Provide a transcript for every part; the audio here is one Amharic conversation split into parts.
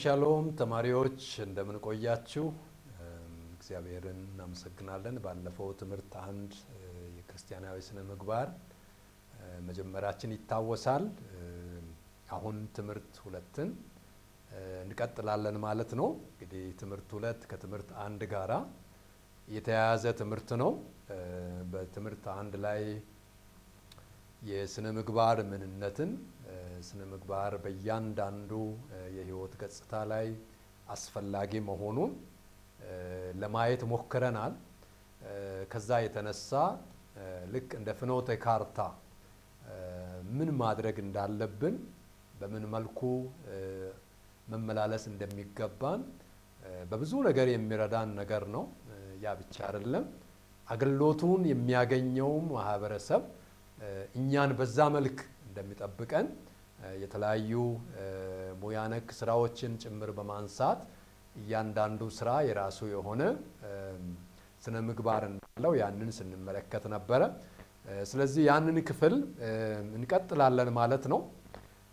ሻሎም ተማሪዎች እንደምን ቆያችሁ? እግዚአብሔርን እናመሰግናለን። ባለፈው ትምህርት አንድ የክርስቲያናዊ ስነ ምግባር መጀመራችን ይታወሳል። አሁን ትምህርት ሁለትን እንቀጥላለን ማለት ነው። እንግዲህ ትምህርት ሁለት ከትምህርት አንድ ጋራ የተያያዘ ትምህርት ነው። በትምህርት አንድ ላይ የስነ ምግባር ምንነትን ስነ ምግባር በእያንዳንዱ የህይወት ገጽታ ላይ አስፈላጊ መሆኑን ለማየት ሞክረናል። ከዛ የተነሳ ልክ እንደ ፍኖተ ካርታ ምን ማድረግ እንዳለብን በምን መልኩ መመላለስ እንደሚገባን በብዙ ነገር የሚረዳን ነገር ነው። ያ ብቻ አይደለም፣ አገልግሎቱን የሚያገኘው ማህበረሰብ እኛን በዛ መልክ እንደሚጠብቀን የተለያዩ ሙያ ነክ ስራዎችን ጭምር በማንሳት እያንዳንዱ ስራ የራሱ የሆነ ስነ ምግባር እንዳለው ያንን ስንመለከት ነበረ። ስለዚህ ያንን ክፍል እንቀጥላለን ማለት ነው።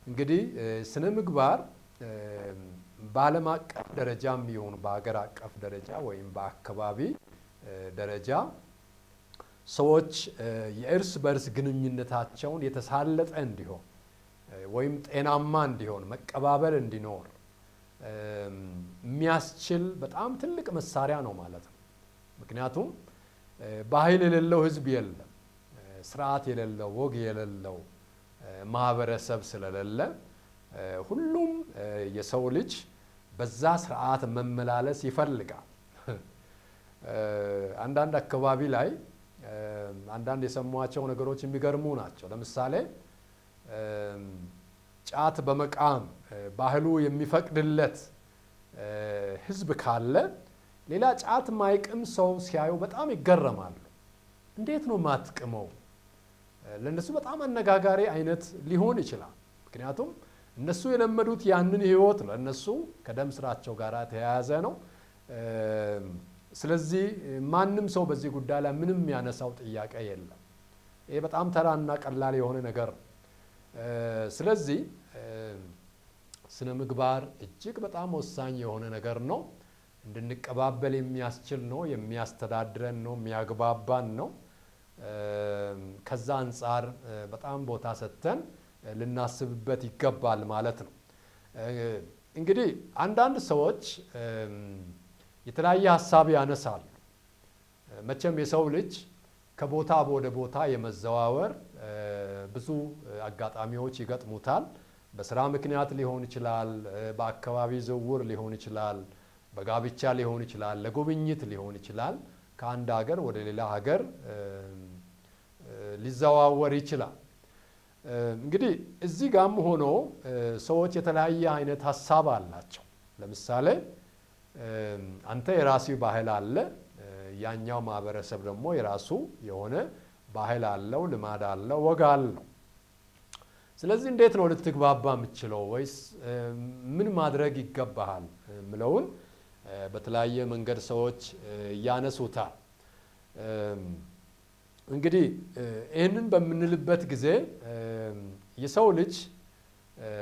እንግዲህ ስነ ምግባር በዓለም አቀፍ ደረጃም ይሁን በሀገር አቀፍ ደረጃ ወይም በአካባቢ ደረጃ ሰዎች የእርስ በርስ ግንኙነታቸውን የተሳለጠ እንዲሆን ወይም ጤናማ እንዲሆን መቀባበል እንዲኖር የሚያስችል በጣም ትልቅ መሳሪያ ነው ማለት ነው። ምክንያቱም ባህል የሌለው ህዝብ የለም፣ ስርዓት የሌለው ወግ የሌለው ማህበረሰብ ስለሌለ ሁሉም የሰው ልጅ በዛ ስርዓት መመላለስ ይፈልጋል። አንዳንድ አካባቢ ላይ አንዳንድ የሰሟቸው ነገሮች የሚገርሙ ናቸው። ለምሳሌ ጫት በመቃም ባህሉ የሚፈቅድለት ህዝብ ካለ ሌላ ጫት ማይቅም ሰው ሲያዩ በጣም ይገረማሉ። እንዴት ነው ማትቅመው? ለነሱ በጣም አነጋጋሪ አይነት ሊሆን ይችላል። ምክንያቱም እነሱ የለመዱት ያንን ህይወት ነው። እነሱ ከደም ስራቸው ጋር ተያያዘ ነው። ስለዚህ ማንም ሰው በዚህ ጉዳይ ላይ ምንም ያነሳው ጥያቄ የለም። ይሄ በጣም ተራና ቀላል የሆነ ነገር ነው። ስለዚህ ስነ ምግባር እጅግ በጣም ወሳኝ የሆነ ነገር ነው። እንድንቀባበል የሚያስችል ነው፣ የሚያስተዳድረን ነው፣ የሚያግባባን ነው። ከዛ አንፃር በጣም ቦታ ሰጥተን ልናስብበት ይገባል ማለት ነው። እንግዲህ አንዳንድ ሰዎች የተለያየ ሀሳብ ያነሳሉ። መቼም የሰው ልጅ ከቦታ ወደ ቦታ የመዘዋወር ብዙ አጋጣሚዎች ይገጥሙታል። በስራ ምክንያት ሊሆን ይችላል፣ በአካባቢ ዝውውር ሊሆን ይችላል፣ በጋብቻ ሊሆን ይችላል፣ ለጉብኝት ሊሆን ይችላል። ከአንድ ሀገር ወደ ሌላ ሀገር ሊዘዋወር ይችላል። እንግዲህ እዚህ ጋርም ሆኖ ሰዎች የተለያየ አይነት ሀሳብ አላቸው። ለምሳሌ አንተ የራስህ ባህል አለ፣ ያኛው ማህበረሰብ ደግሞ የራሱ የሆነ ባህል አለው፣ ልማድ አለው፣ ወግ አለው። ስለዚህ እንዴት ነው ልትግባባ የምትችለው? ወይስ ምን ማድረግ ይገባሃል ምለውን በተለያየ መንገድ ሰዎች ያነሱታል። እንግዲህ ይህንን በምንልበት ጊዜ የሰው ልጅ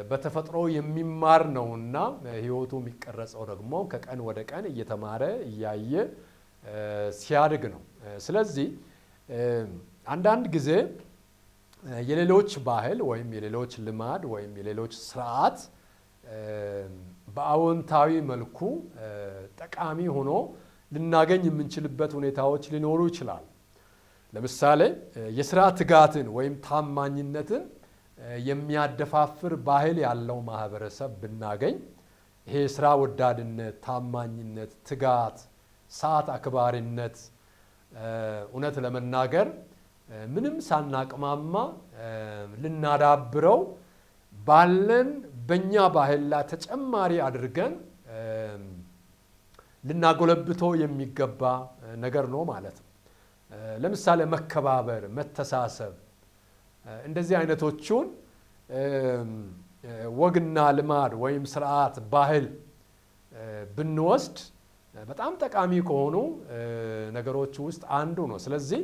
በተፈጥሮ የሚማር ነውና ህይወቱ የሚቀረጸው ደግሞ ከቀን ወደ ቀን እየተማረ እያየ ሲያድግ ነው። ስለዚህ አንዳንድ ጊዜ የሌሎች ባህል ወይም የሌሎች ልማድ ወይም የሌሎች ስርዓት በአዎንታዊ መልኩ ጠቃሚ ሆኖ ልናገኝ የምንችልበት ሁኔታዎች ሊኖሩ ይችላል። ለምሳሌ የስራ ትጋትን ወይም ታማኝነትን የሚያደፋፍር ባህል ያለው ማህበረሰብ ብናገኝ ይሄ ስራ ወዳድነት፣ ታማኝነት፣ ትጋት፣ ሰዓት አክባሪነት እውነት ለመናገር ምንም ሳናቅማማ ልናዳብረው ባለን በእኛ ባህል ላይ ተጨማሪ አድርገን ልናጎለብተው የሚገባ ነገር ነው ማለት ነው። ለምሳሌ መከባበር፣ መተሳሰብ እንደዚህ አይነቶቹን ወግና ልማድ ወይም ስርዓት ባህል ብንወስድ በጣም ጠቃሚ ከሆኑ ነገሮች ውስጥ አንዱ ነው። ስለዚህ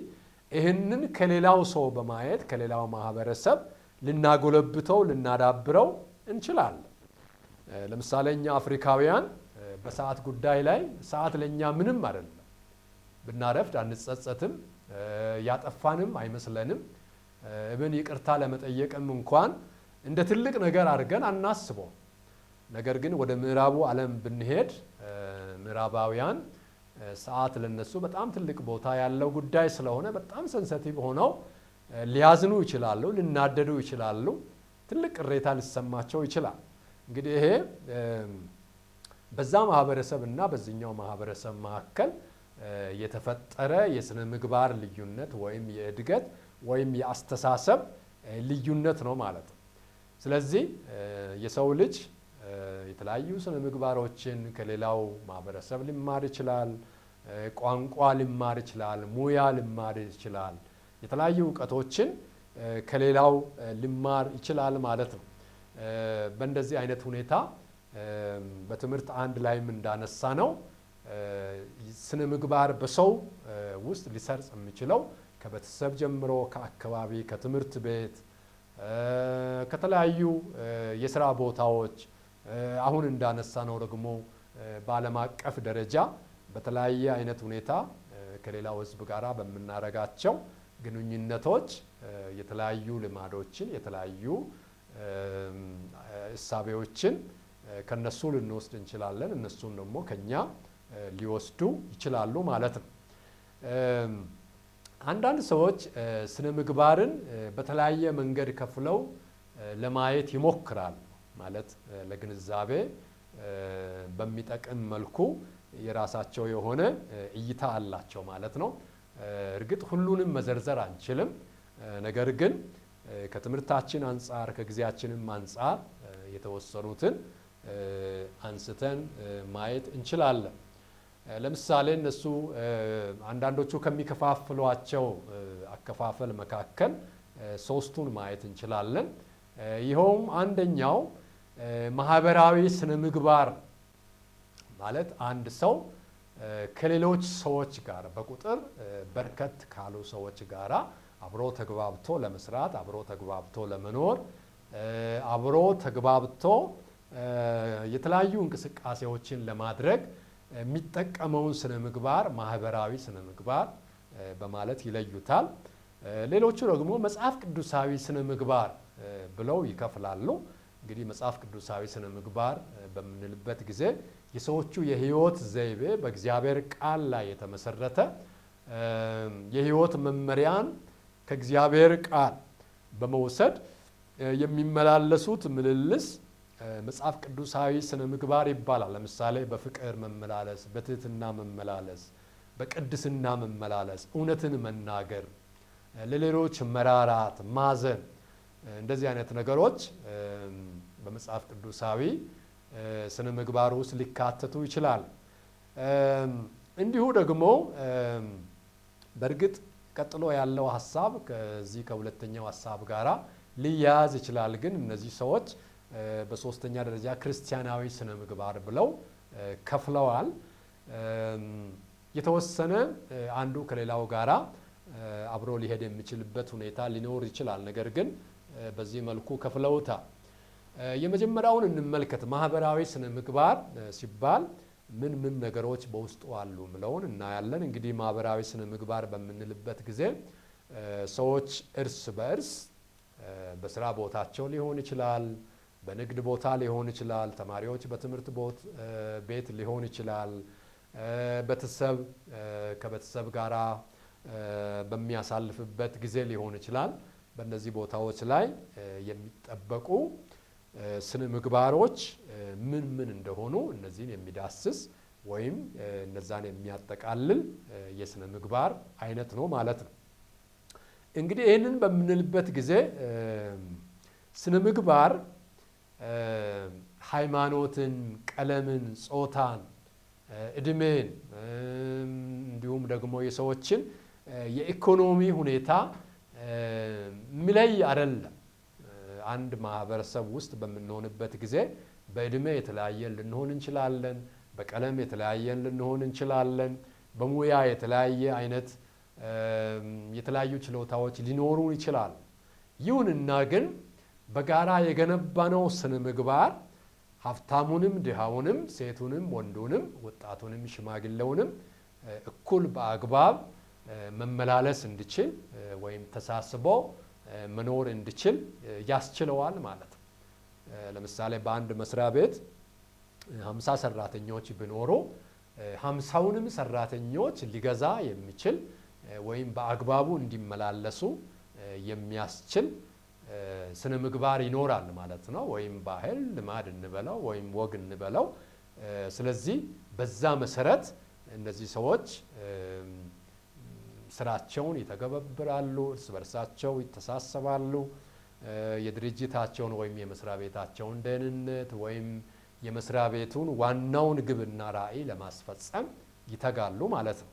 ይህንን ከሌላው ሰው በማየት ከሌላው ማህበረሰብ ልናጎለብተው ልናዳብረው እንችላለን። ለምሳሌ እኛ አፍሪካውያን በሰዓት ጉዳይ ላይ ሰዓት ለኛ ምንም አይደለም። ብናረፍድ አንጸጸትም፣ ያጠፋንም አይመስለንም። እብን ይቅርታ ለመጠየቅም እንኳን እንደ ትልቅ ነገር አድርገን አናስበው። ነገር ግን ወደ ምዕራቡ ዓለም ብንሄድ ምዕራባውያን ሰዓት ለነሱ በጣም ትልቅ ቦታ ያለው ጉዳይ ስለሆነ በጣም ሴንሲቲቭ ሆነው ሊያዝኑ ይችላሉ፣ ሊናደዱ ይችላሉ፣ ትልቅ ቅሬታ ሊሰማቸው ይችላል። እንግዲህ ይሄ በዛ ማህበረሰብ እና በዚህኛው ማህበረሰብ መካከል የተፈጠረ የስነ ምግባር ልዩነት ወይም የእድገት ወይም የአስተሳሰብ ልዩነት ነው ማለት ነው። ስለዚህ የሰው ልጅ የተለያዩ ስነ ምግባሮችን ከሌላው ማህበረሰብ ሊማር ይችላል። ቋንቋ ሊማር ይችላል፣ ሙያ ሊማር ይችላል፣ የተለያዩ እውቀቶችን ከሌላው ሊማር ይችላል ማለት ነው። በእንደዚህ አይነት ሁኔታ በትምህርት አንድ ላይም እንዳነሳ ነው ስነ ምግባር በሰው ውስጥ ሊሰርጽ የሚችለው ከቤተሰብ ጀምሮ ከአካባቢ፣ ከትምህርት ቤት፣ ከተለያዩ የስራ ቦታዎች፣ አሁን እንዳነሳ ነው ደግሞ በዓለም አቀፍ ደረጃ በተለያየ አይነት ሁኔታ ከሌላው ሕዝብ ጋራ በምናረጋቸው ግንኙነቶች የተለያዩ ልማዶችን የተለያዩ እሳቤዎችን ከነሱ ልንወስድ እንችላለን። እነሱን ደግሞ ከኛ ሊወስዱ ይችላሉ ማለት ነው። አንዳንድ ሰዎች ስነ ምግባርን በተለያየ መንገድ ከፍለው ለማየት ይሞክራሉ። ማለት ለግንዛቤ በሚጠቅም መልኩ የራሳቸው የሆነ እይታ አላቸው ማለት ነው። እርግጥ ሁሉንም መዘርዘር አንችልም። ነገር ግን ከትምህርታችን አንጻር ከጊዜያችንም አንጻር የተወሰኑትን አንስተን ማየት እንችላለን። ለምሳሌ እነሱ አንዳንዶቹ ከሚከፋፍሏቸው አከፋፈል መካከል ሶስቱን ማየት እንችላለን። ይኸውም አንደኛው ማህበራዊ ስነ ምግባር ማለት አንድ ሰው ከሌሎች ሰዎች ጋር በቁጥር በርከት ካሉ ሰዎች ጋር አብሮ ተግባብቶ ለመስራት፣ አብሮ ተግባብቶ ለመኖር፣ አብሮ ተግባብቶ የተለያዩ እንቅስቃሴዎችን ለማድረግ የሚጠቀመውን ስነ ምግባር ማህበራዊ ስነ ምግባር በማለት ይለዩታል። ሌሎቹ ደግሞ መጽሐፍ ቅዱሳዊ ስነ ምግባር ብለው ይከፍላሉ። እንግዲህ መጽሐፍ ቅዱሳዊ ስነ ምግባር በምንልበት ጊዜ የሰዎቹ የህይወት ዘይቤ በእግዚአብሔር ቃል ላይ የተመሰረተ የህይወት መመሪያን ከእግዚአብሔር ቃል በመውሰድ የሚመላለሱት ምልልስ መጽሐፍ ቅዱሳዊ ስነ ምግባር ይባላል። ለምሳሌ በፍቅር መመላለስ፣ በትህትና መመላለስ፣ በቅድስና መመላለስ፣ እውነትን መናገር፣ ለሌሎች መራራት፣ ማዘን፣ እንደዚህ አይነት ነገሮች በመጽሐፍ ቅዱሳዊ ስነ ምግባር ውስጥ ሊካተቱ ይችላል። እንዲሁ ደግሞ በእርግጥ ቀጥሎ ያለው ሐሳብ ከዚህ ከሁለተኛው ሐሳብ ጋራ ሊያያዝ ይችላል። ግን እነዚህ ሰዎች በሶስተኛ ደረጃ ክርስቲያናዊ ስነ ምግባር ብለው ከፍለዋል። የተወሰነ አንዱ ከሌላው ጋራ አብሮ ሊሄድ የሚችልበት ሁኔታ ሊኖር ይችላል። ነገር ግን በዚህ መልኩ ከፍለውታል። የመጀመሪያውን እንመልከት። ማህበራዊ ስነ ምግባር ሲባል ምን ምን ነገሮች በውስጡ አሉ ምለውን እናያለን። እንግዲህ ማህበራዊ ስነ ምግባር በምንልበት ጊዜ ሰዎች እርስ በእርስ በስራ ቦታቸው ሊሆን ይችላል፣ በንግድ ቦታ ሊሆን ይችላል፣ ተማሪዎች በትምህርት ቤት ሊሆን ይችላል፣ ቤተሰብ ከቤተሰብ ጋራ በሚያሳልፍበት ጊዜ ሊሆን ይችላል። በእነዚህ ቦታዎች ላይ የሚጠበቁ ስነ ምግባሮች ምን ምን እንደሆኑ እነዚህን የሚዳስስ ወይም እነዛን የሚያጠቃልል የስነ ምግባር አይነት ነው ማለት ነው። እንግዲህ ይህንን በምንልበት ጊዜ ስነ ምግባር ሃይማኖትን፣ ቀለምን፣ ጾታን፣ እድሜን እንዲሁም ደግሞ የሰዎችን የኢኮኖሚ ሁኔታ ሚለይ አይደለም። አንድ ማህበረሰብ ውስጥ በምንሆንበት ጊዜ በእድሜ የተለያየን ልንሆን እንችላለን፣ በቀለም የተለያየን ልንሆን እንችላለን፣ በሙያ የተለያየ አይነት የተለያዩ ችሎታዎች ሊኖሩ ይችላል። ይሁንና ግን በጋራ የገነባነው ስነ ምግባር ሀብታሙንም ድሃውንም ሴቱንም ወንዱንም ወጣቱንም ሽማግሌውንም እኩል በአግባብ መመላለስ እንዲችል ወይም ተሳስቦ መኖር እንዲችል ያስችለዋል ማለት ነው። ለምሳሌ በአንድ መስሪያ ቤት 50 ሰራተኞች ቢኖሩ 50ውንም ሰራተኞች ሊገዛ የሚችል ወይም በአግባቡ እንዲመላለሱ የሚያስችል ስነ ምግባር ይኖራል ማለት ነው። ወይም ባህል ልማድ እንበለው ወይም ወግ እንበለው። ስለዚህ በዛ መሰረት እነዚህ ሰዎች ስራቸውን ይተገበራሉ፣ እርስ በርሳቸው ይተሳሰባሉ። የድርጅታቸውን ወይም የመስሪያ ቤታቸውን ደህንነት ወይም የመስሪያ ቤቱን ዋናውን ግብና ራዕይ ለማስፈጸም ይተጋሉ ማለት ነው።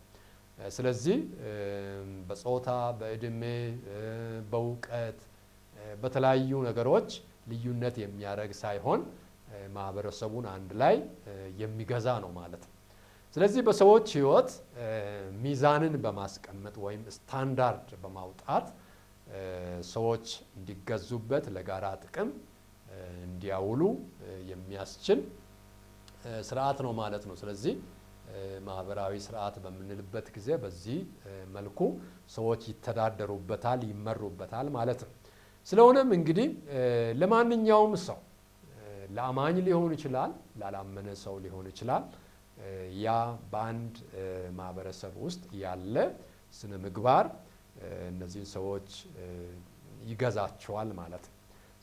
ስለዚህ በጾታ፣ በእድሜ፣ በእውቀት በተለያዩ ነገሮች ልዩነት የሚያደርግ ሳይሆን ማህበረሰቡን አንድ ላይ የሚገዛ ነው ማለት ነው። ስለዚህ በሰዎች ህይወት ሚዛንን በማስቀመጥ ወይም ስታንዳርድ በማውጣት ሰዎች እንዲገዙበት ለጋራ ጥቅም እንዲያውሉ የሚያስችል ስርዓት ነው ማለት ነው። ስለዚህ ማህበራዊ ስርዓት በምንልበት ጊዜ በዚህ መልኩ ሰዎች ይተዳደሩበታል፣ ይመሩበታል ማለት ነው። ስለሆነም እንግዲህ ለማንኛውም ሰው ለአማኝ ሊሆን ይችላል፣ ላላመነ ሰው ሊሆን ይችላል፣ ያ በአንድ ማህበረሰብ ውስጥ ያለ ስነ ምግባር እነዚህን ሰዎች ይገዛቸዋል ማለት ነው።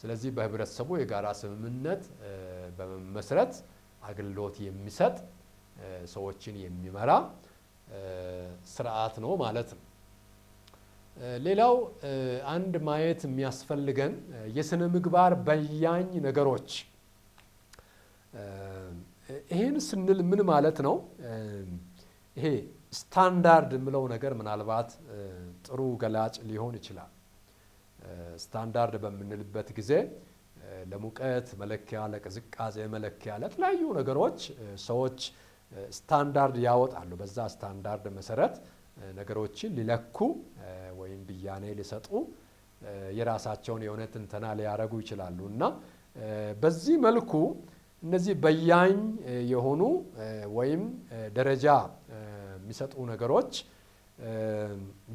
ስለዚህ በህብረተሰቡ የጋራ ስምምነት በመመስረት አገልግሎት የሚሰጥ ሰዎችን የሚመራ ስርዓት ነው ማለት ነው። ሌላው አንድ ማየት የሚያስፈልገን የስነ ምግባር በያኝ ነገሮች። ይሄን ስንል ምን ማለት ነው? ይሄ ስታንዳርድ የምለው ነገር ምናልባት ጥሩ ገላጭ ሊሆን ይችላል። ስታንዳርድ በምንልበት ጊዜ ለሙቀት መለኪያ፣ ለቅዝቃዜ መለኪያ፣ ለተለያዩ ነገሮች ሰዎች ስታንዳርድ ያወጣሉ። በዛ ስታንዳርድ መሰረት ነገሮችን ሊለኩ ወይም ብያኔ ሊሰጡ የራሳቸውን የሆነ ትንተና ሊያደርጉ ይችላሉ እና በዚህ መልኩ እነዚህ በያኝ የሆኑ ወይም ደረጃ የሚሰጡ ነገሮች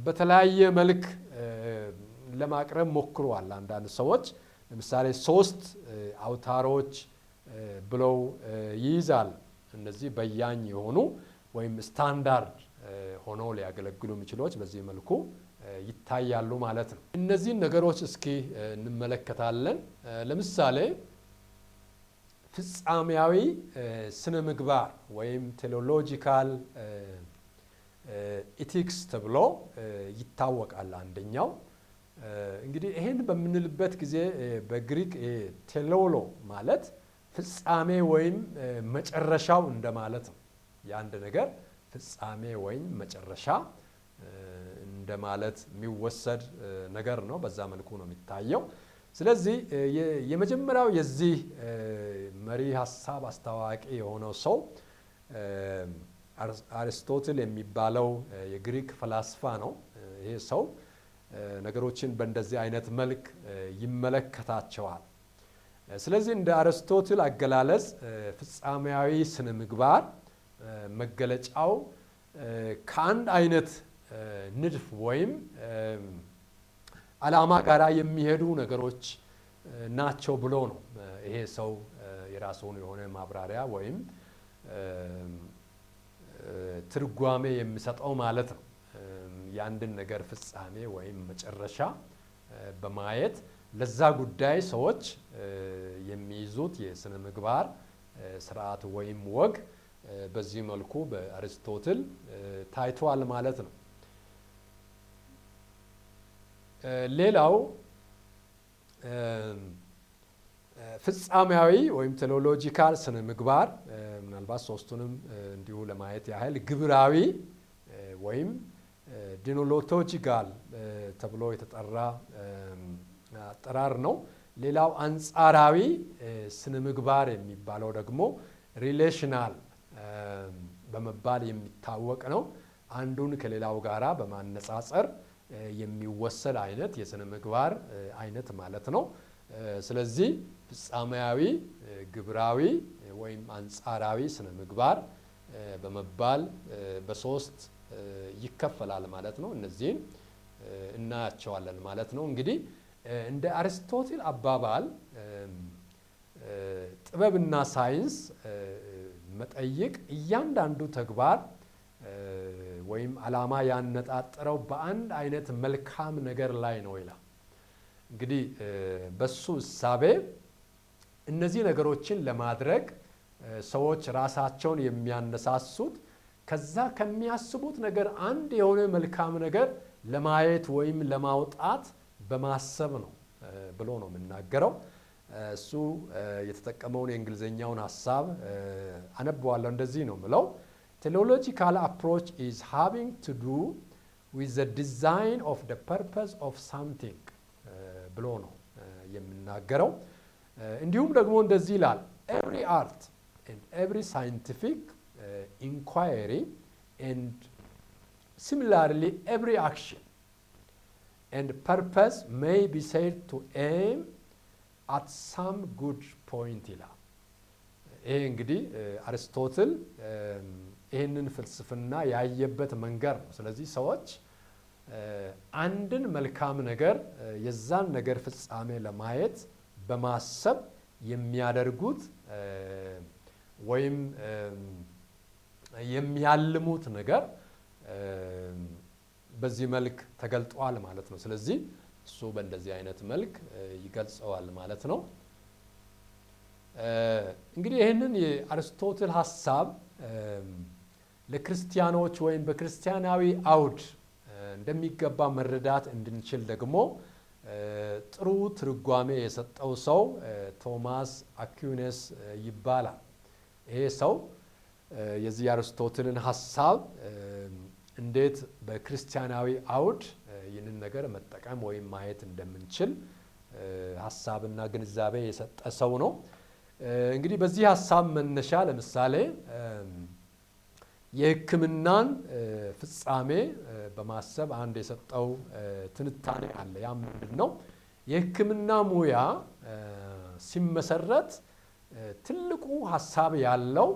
በተለያየ መልክ ለማቅረብ ሞክረዋል አንዳንድ ሰዎች። ለምሳሌ 3 አውታሮች ብለው ይይዛል። እነዚህ በያኝ የሆኑ ወይም ስታንዳርድ ሆነው ሊያገለግሉ የሚችሉት በዚህ መልኩ ይታያሉ ማለት ነው። እነዚህን ነገሮች እስኪ እንመለከታለን። ለምሳሌ ፍጻሜያዊ ስነ ምግባር ወይም ቴዎሎጂካል ኢቲክስ ተብሎ ይታወቃል። አንደኛው እንግዲህ ይሄን በምንልበት ጊዜ በግሪክ ቴሎሎ ማለት ፍጻሜ ወይም መጨረሻው እንደማለት ነው። የአንድ ነገር ፍጻሜ ወይም መጨረሻ እንደማለት የሚወሰድ ነገር ነው። በዛ መልኩ ነው የሚታየው። ስለዚህ የመጀመሪያው የዚህ መሪ ሀሳብ አስተዋቂ የሆነው ሰው አርስቶትል የሚባለው የግሪክ ፈላስፋ ነው። ይሄ ሰው ነገሮችን በእንደዚህ አይነት መልክ ይመለከታቸዋል። ስለዚህ እንደ አርስቶትል አገላለጽ ፍጻሜያዊ ስነ ምግባር መገለጫው ከአንድ አይነት ንድፍ ወይም ዓላማ ጋር የሚሄዱ ነገሮች ናቸው ብሎ ነው ይሄ ሰው የራሱን የሆነ ማብራሪያ ወይም ትርጓሜ የሚሰጠው ማለት ነው። የአንድን ነገር ፍጻሜ ወይም መጨረሻ በማየት ለዛ ጉዳይ ሰዎች የሚይዙት የስነ ምግባር ስርዓት ወይም ወግ በዚህ መልኩ በአርስቶትል ታይቷል ማለት ነው። ሌላው ፍጻሜያዊ ወይም ቴዎሎጂካል ስነ ምግባር ምናልባት ሶስቱንም እንዲሁ ለማየት ያህል ግብራዊ ወይም ዲኖሎጂካል ተብሎ የተጠራ አጠራር ነው። ሌላው አንጻራዊ ስነ ምግባር የሚባለው ደግሞ ሪሌሽናል በመባል የሚታወቅ ነው። አንዱን ከሌላው ጋራ በማነጻጸር የሚወሰድ አይነት የስነ ምግባር አይነት ማለት ነው። ስለዚህ ፍጻሜያዊ ግብራዊ ወይም አንጻራዊ ስነ ምግባር በመባል በሶስት ይከፈላል ማለት ነው። እነዚህን እናያቸዋለን ማለት ነው። እንግዲህ እንደ አርስቶትል አባባል ጥበብና ሳይንስ መጠይቅ እያንዳንዱ ተግባር ወይም ዓላማ ያነጣጠረው በአንድ አይነት መልካም ነገር ላይ ነው ይላል። እንግዲህ በሱ እሳቤ እነዚህ ነገሮችን ለማድረግ ሰዎች ራሳቸውን የሚያነሳሱት ከዛ ከሚያስቡት ነገር አንድ የሆነ መልካም ነገር ለማየት ወይም ለማውጣት በማሰብ ነው ብሎ ነው የምናገረው። እሱ የተጠቀመውን የእንግሊዘኛውን ሐሳብ አነበዋለሁ። እንደዚህ ነው የምለው theological approach is having to do with the design of the purpose of something ብሎ ነው የምናገረው። እንዲሁም ደግሞ እንደዚህ ይላል every art and every scientific inquiry and similarly every action and purpose may be said to aim at some good point ይላል። ይሄ እንግዲህ አርስቶትል ይህንን ፍልስፍና ያየበት መንገድ ነው። ስለዚህ ሰዎች አንድን መልካም ነገር የዛን ነገር ፍጻሜ ለማየት በማሰብ የሚያደርጉት ወይም የሚያልሙት ነገር በዚህ መልክ ተገልጧል ማለት ነው። ስለዚህ እሱ በእንደዚህ አይነት መልክ ይገልጸዋል ማለት ነው። እንግዲህ ይህንን የአርስቶትል ሐሳብ ለክርስቲያኖች ወይም በክርስቲያናዊ አውድ እንደሚገባ መረዳት እንድንችል ደግሞ ጥሩ ትርጓሜ የሰጠው ሰው ቶማስ አኩይነስ ይባላል። ይሄ ሰው የዚህ አርስቶትልን ሐሳብ እንዴት በክርስቲያናዊ አውድ ይህንን ነገር መጠቀም ወይም ማየት እንደምንችል ሐሳብና ግንዛቤ የሰጠ ሰው ነው። እንግዲህ በዚህ ሐሳብ መነሻ ለምሳሌ የሕክምናን ፍጻሜ በማሰብ አንድ የሰጠው ትንታኔ አለ። ያ ምንድነው? የሕክምና ሙያ ሲመሰረት ትልቁ ሐሳብ ያለው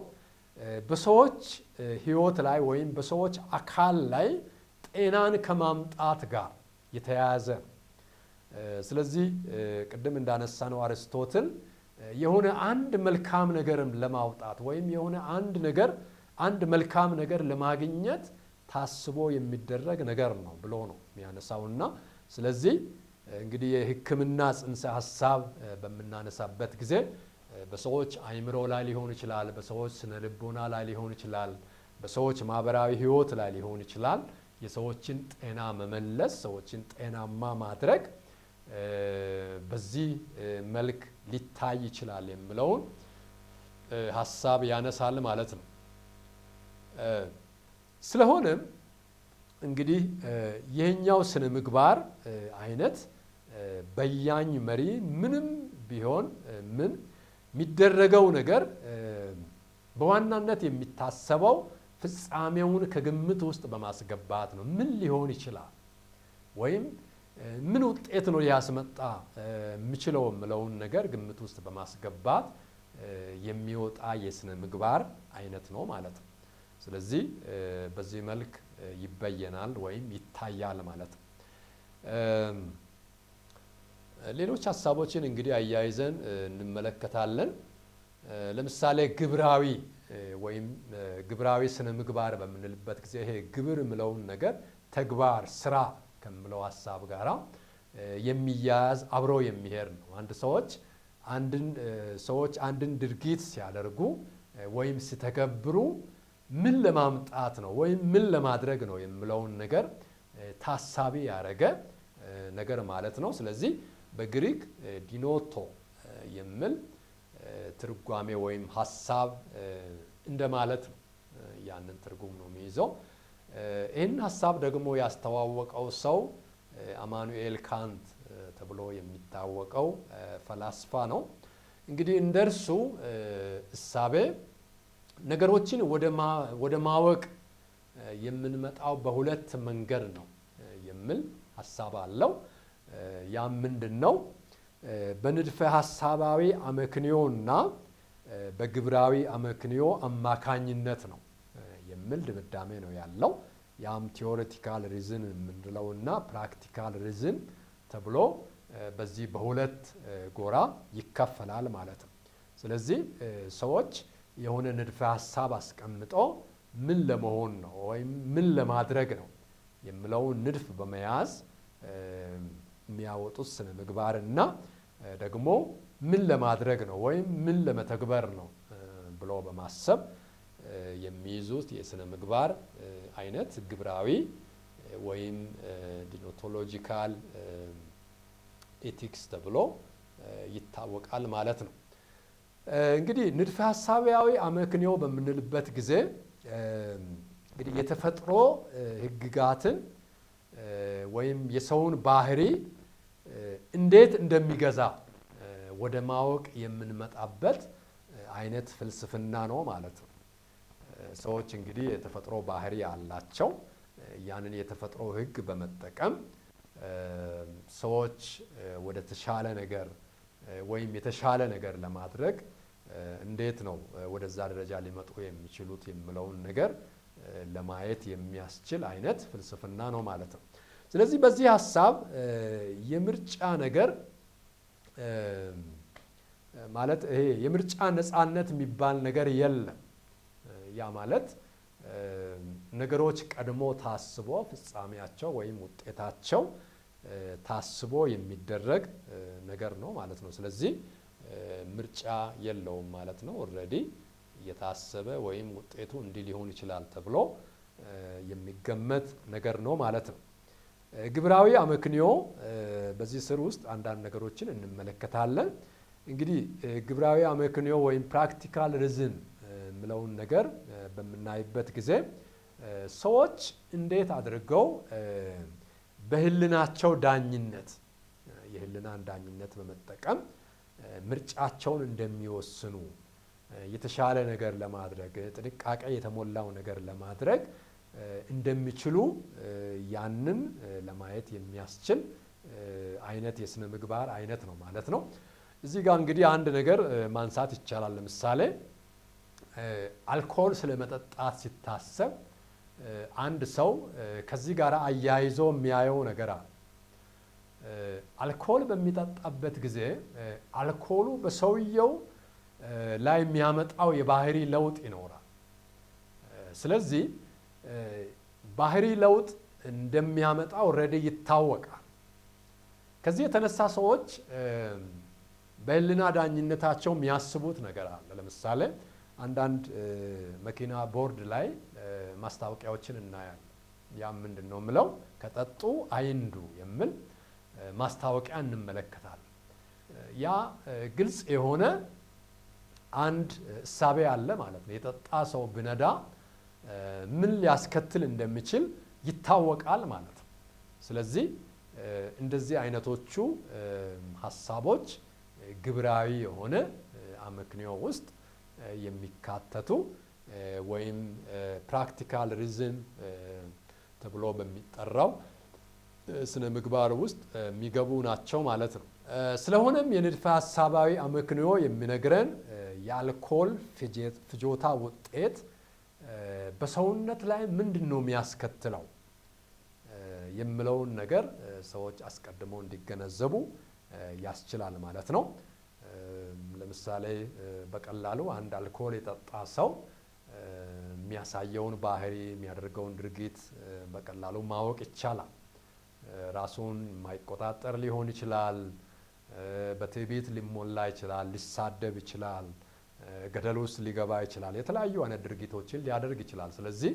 በሰዎች ሕይወት ላይ ወይም በሰዎች አካል ላይ ጤናን ከማምጣት ጋር የተያያዘ። ስለዚህ ቅድም እንዳነሳነው አርስቶትል የሆነ አንድ መልካም ነገርም ለማውጣት ወይም የሆነ አንድ መልካም ነገር ለማግኘት ታስቦ የሚደረግ ነገር ነው ብሎ ነው የሚያነሳውና ስለዚህ እንግዲህ የሕክምና ጽንሰ ሐሳብ በምናነሳበት ጊዜ በሰዎች አእምሮ ላይ ሊሆን ይችላል፣ በሰዎች ስነ ልቦና ላይ ሊሆን ይችላል፣ በሰዎች ማህበራዊ ህይወት ላይ ሊሆን ይችላል። የሰዎችን ጤና መመለስ፣ ሰዎችን ጤናማ ማድረግ በዚህ መልክ ሊታይ ይችላል የሚለውን ሐሳብ ያነሳል ማለት ነው። ስለሆነም እንግዲህ ይህኛው ስነ ምግባር አይነት በያኝ መሪ ምንም ቢሆን ምን የሚደረገው ነገር በዋናነት የሚታሰበው ፍጻሜውን ከግምት ውስጥ በማስገባት ነው። ምን ሊሆን ይችላል ወይም ምን ውጤት ነው ሊያስመጣ የሚችለው የሚለውን ነገር ግምት ውስጥ በማስገባት የሚወጣ የስነ ምግባር አይነት ነው ማለት ነው። ስለዚህ በዚህ መልክ ይበየናል ወይም ይታያል ማለት ነው። ሌሎች ሐሳቦችን እንግዲህ አያይዘን እንመለከታለን። ለምሳሌ ግብራዊ ወይም ግብራዊ ስነ ምግባር በምንልበት ጊዜ ይሄ ግብር የሚለውን ነገር ተግባር፣ ስራ ከሚለው ሐሳብ ጋራ የሚያያዝ አብሮ የሚሄድ ነው። ሰዎች አንድን ድርጊት ሲያደርጉ ወይም ሲተገብሩ ምን ለማምጣት ነው ወይም ምን ለማድረግ ነው የሚለውን ነገር ታሳቢ ያደረገ ነገር ማለት ነው። ስለዚህ በግሪክ ዲኖቶ የሚል ትርጓሜ ወይም ሐሳብ እንደማለት ነው። ያንን ትርጉም ነው የሚይዘው። ይህን ሐሳብ ደግሞ ያስተዋወቀው ሰው አማኑኤል ካንት ተብሎ የሚታወቀው ፈላስፋ ነው። እንግዲህ እንደርሱ እሳቤ ነገሮችን ወደ ማወቅ የምንመጣው በሁለት መንገድ ነው የሚል ሐሳብ አለው። ያ ምንድነው? በንድፈ ሐሳባዊ አመክንዮና በግብራዊ አመክንዮ አማካኝነት ነው የሚል ድምዳሜ ነው ያለው። ያም ቲዮሬቲካል ሪዝን የምንለውና ፕራክቲካል ሪዝን ተብሎ በዚህ በሁለት ጎራ ይከፈላል ማለት ነው። ስለዚህ ሰዎች የሆነ ንድፈ ሐሳብ አስቀምጦ ምን ለመሆን ነው ወይም ምን ለማድረግ ነው የሚለውን ንድፍ በመያዝ የሚያወጡት ስነ ምግባርና ደግሞ ምን ለማድረግ ነው ወይም ምን ለመተግበር ነው ብሎ በማሰብ የሚይዙት የስነ ምግባር አይነት ግብራዊ ወይም ዲኖቶሎጂካል ኤቲክስ ተብሎ ይታወቃል ማለት ነው። እንግዲህ ንድፈ ሐሳባዊ አመክንዮ በምንልበት ጊዜ እንግዲህ የተፈጥሮ ህግጋትን ወይም የሰውን ባህሪ እንዴት እንደሚገዛ ወደ ማወቅ የምንመጣበት አይነት ፍልስፍና ነው ማለት ነው። ሰዎች እንግዲህ የተፈጥሮ ባህሪ አላቸው። ያንን የተፈጥሮ ህግ በመጠቀም ሰዎች ወደ ተሻለ ነገር ወይም የተሻለ ነገር ለማድረግ እንዴት ነው ወደዛ ደረጃ ሊመጡ የሚችሉት የሚለውን ነገር ለማየት የሚያስችል አይነት ፍልስፍና ነው ማለት ነው። ስለዚህ በዚህ ሐሳብ የምርጫ ነገር ማለት ይሄ የምርጫ ነፃነት የሚባል ነገር የለም። ያ ማለት ነገሮች ቀድሞ ታስቦ ፍጻሜያቸው ወይም ውጤታቸው ታስቦ የሚደረግ ነገር ነው ማለት ነው። ስለዚህ ምርጫ የለውም ማለት ነው። ኦልሬዲ የታሰበ ወይም ውጤቱ እንዲህ ሊሆን ይችላል ተብሎ የሚገመት ነገር ነው ማለት ነው። ግብራዊ አመክንዮ በዚህ ስር ውስጥ አንዳንድ ነገሮችን እንመለከታለን። እንግዲህ ግብራዊ አመክንዮ ወይም ፕራክቲካል ሪዝን የሚለውን ነገር በምናይበት ጊዜ ሰዎች እንዴት አድርገው በህልናቸው ዳኝነት የህልናን ዳኝነት በመጠቀም ምርጫቸውን እንደሚወስኑ የተሻለ ነገር ለማድረግ ጥንቃቄ የተሞላው ነገር ለማድረግ እንደሚችሉ ያንን ለማየት የሚያስችል አይነት የስነ ምግባር አይነት ነው ማለት ነው። እዚህ ጋር እንግዲህ አንድ ነገር ማንሳት ይቻላል። ለምሳሌ አልኮል ስለመጠጣት ሲታሰብ አንድ ሰው ከዚህ ጋር አያይዞ የሚያየው ነገር አለ። አልኮል በሚጠጣበት ጊዜ አልኮሉ በሰውየው ላይ የሚያመጣው የባህሪ ለውጥ ይኖራል። ስለዚህ ባህሪ ለውጥ እንደሚያመጣ ኦልሬዲ ይታወቃል። ከዚህ የተነሳ ሰዎች በህሊና ዳኝነታቸው የሚያስቡት ነገር አለ። ለምሳሌ አንዳንድ መኪና ቦርድ ላይ ማስታወቂያዎችን እናያለን። ያ ምንድን ነው የምለው ከጠጡ አይንዱ የሚል ማስታወቂያ እንመለከታለን። ያ ግልጽ የሆነ አንድ እሳቤ አለ ማለት ነው። የጠጣ ሰው ብነዳ ምን ሊያስከትል እንደሚችል ይታወቃል ማለት ነው። ስለዚህ እንደዚህ አይነቶቹ ሐሳቦች ግብራዊ የሆነ አመክንዮ ውስጥ የሚካተቱ ወይም ፕራክቲካል ሪዝን ተብሎ በሚጠራው ስነ ምግባር ውስጥ የሚገቡ ናቸው ማለት ነው። ስለሆነም የንድፈ ሐሳባዊ አመክንዮ የሚነግረን የአልኮል ፍጆታ ውጤት በሰውነት ላይ ምንድን ነው የሚያስከትለው የሚለውን ነገር ሰዎች አስቀድመው እንዲገነዘቡ ያስችላል ማለት ነው። ለምሳሌ በቀላሉ አንድ አልኮል የጠጣ ሰው የሚያሳየውን ባህሪ የሚያደርገውን ድርጊት በቀላሉ ማወቅ ይቻላል። ራሱን የማይቆጣጠር ሊሆን ይችላል። በትዕቢት ሊሞላ ይችላል። ሊሳደብ ይችላል። ገደል ውስጥ ሊገባ ይችላል። የተለያዩ አይነት ድርጊቶችን ሊያደርግ ይችላል። ስለዚህ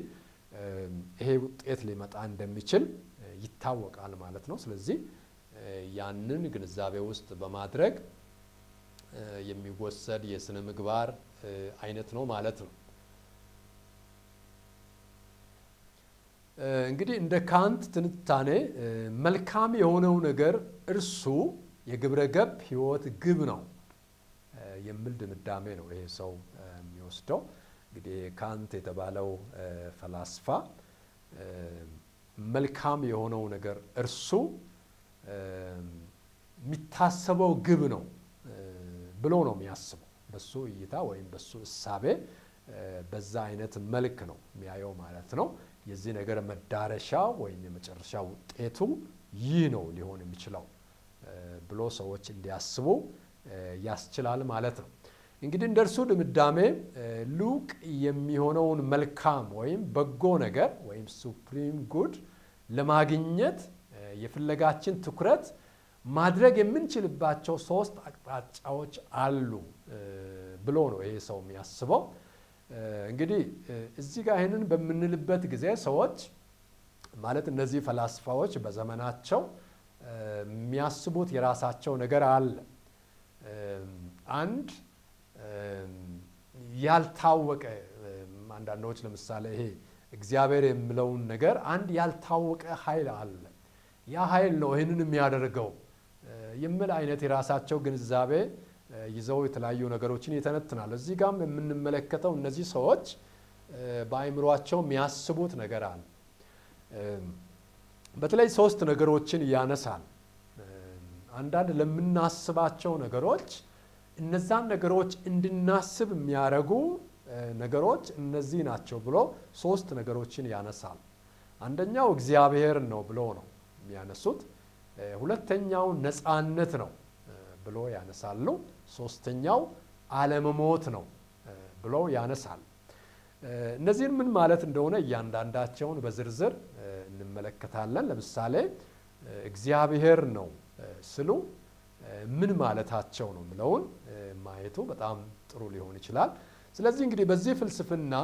ይሄ ውጤት ሊመጣ እንደሚችል ይታወቃል ማለት ነው። ስለዚህ ያንን ግንዛቤ ውስጥ በማድረግ የሚወሰድ የስነ ምግባር አይነት ነው ማለት ነው። እንግዲህ እንደ ካንት ትንታኔ መልካም የሆነው ነገር እርሱ የግብረ ገብ ህይወት ግብ ነው የሚል ድምዳሜ ነው ይሄ ሰው የሚወስደው። እንግዲህ ካንት የተባለው ፈላስፋ መልካም የሆነው ነገር እርሱ የሚታሰበው ግብ ነው ብሎ ነው የሚያስበው። በሱ እይታ ወይም በሱ እሳቤ በዛ አይነት መልክ ነው የሚያየው ማለት ነው። የዚህ ነገር መዳረሻ ወይም የመጨረሻ ውጤቱ ይህ ነው ሊሆን የሚችለው ብሎ ሰዎች እንዲያስቡ ያስችላል ማለት ነው። እንግዲህ እንደርሱ ድምዳሜ ሉቅ የሚሆነውን መልካም ወይም በጎ ነገር ወይም ሱፕሪም ጉድ ለማግኘት የፍለጋችን ትኩረት ማድረግ የምንችልባቸው 3 አቅጣጫዎች አሉ ብሎ ነው ይሄ ሰው የሚያስበው። እንግዲህ እዚህ ጋር ይህንን በምንልበት ጊዜ ሰዎች ማለት እነዚህ ፈላስፋዎች በዘመናቸው የሚያስቡት የራሳቸው ነገር አለ። አንድ ያልታወቀ አንዳንዶች ለምሳሌ ይሄ እግዚአብሔር የሚለውን ነገር አንድ ያልታወቀ ኃይል አለ፣ ያ ኃይል ነው ይህንን የሚያደርገው የሚል አይነት የራሳቸው ግንዛቤ ይዘው የተለያዩ ነገሮችን ይተነትናሉ። እዚህ ጋርም የምንመለከተው እነዚህ ሰዎች በአእምሯቸው የሚያስቡት ነገር አለ። በተለይ 3 ነገሮችን ያነሳል። አንዳንድ ለምናስባቸው ነገሮች እነዛን ነገሮች እንድናስብ የሚያደርጉ ነገሮች እነዚህ ናቸው ብሎ 3 ነገሮችን ያነሳል። አንደኛው እግዚአብሔር ነው ብሎ ነው የሚያነሱት። ሁለተኛው ነፃነት ነው ብሎ ያነሳሉ። ሶስተኛው አለመሞት ነው ብሎ ያነሳል። እነዚህን ምን ማለት እንደሆነ እያንዳንዳቸውን በዝርዝር እንመለከታለን። ለምሳሌ እግዚአብሔር ነው ስሉ ምን ማለታቸው ነው የሚለውን ማየቱ በጣም ጥሩ ሊሆን ይችላል። ስለዚህ እንግዲህ በዚህ ፍልስፍና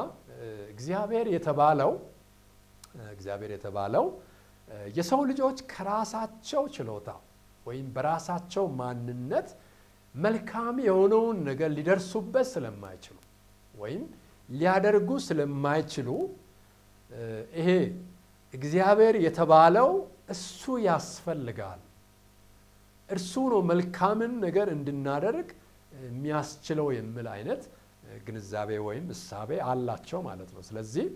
እግዚአብሔር የተባለው የሰው ልጆች ከራሳቸው ችሎታ ወይም በራሳቸው ማንነት መልካም የሆነውን ነገር ሊደርሱበት ስለማይችሉ ወይም ሊያደርጉ ስለማይችሉ ይሄ እግዚአብሔር የተባለው እሱ ያስፈልጋል፣ እርሱ ነው መልካምን ነገር እንድናደርግ የሚያስችለው የሚል አይነት ግንዛቤ ወይም እሳቤ አላቸው ማለት ነው። ስለዚህ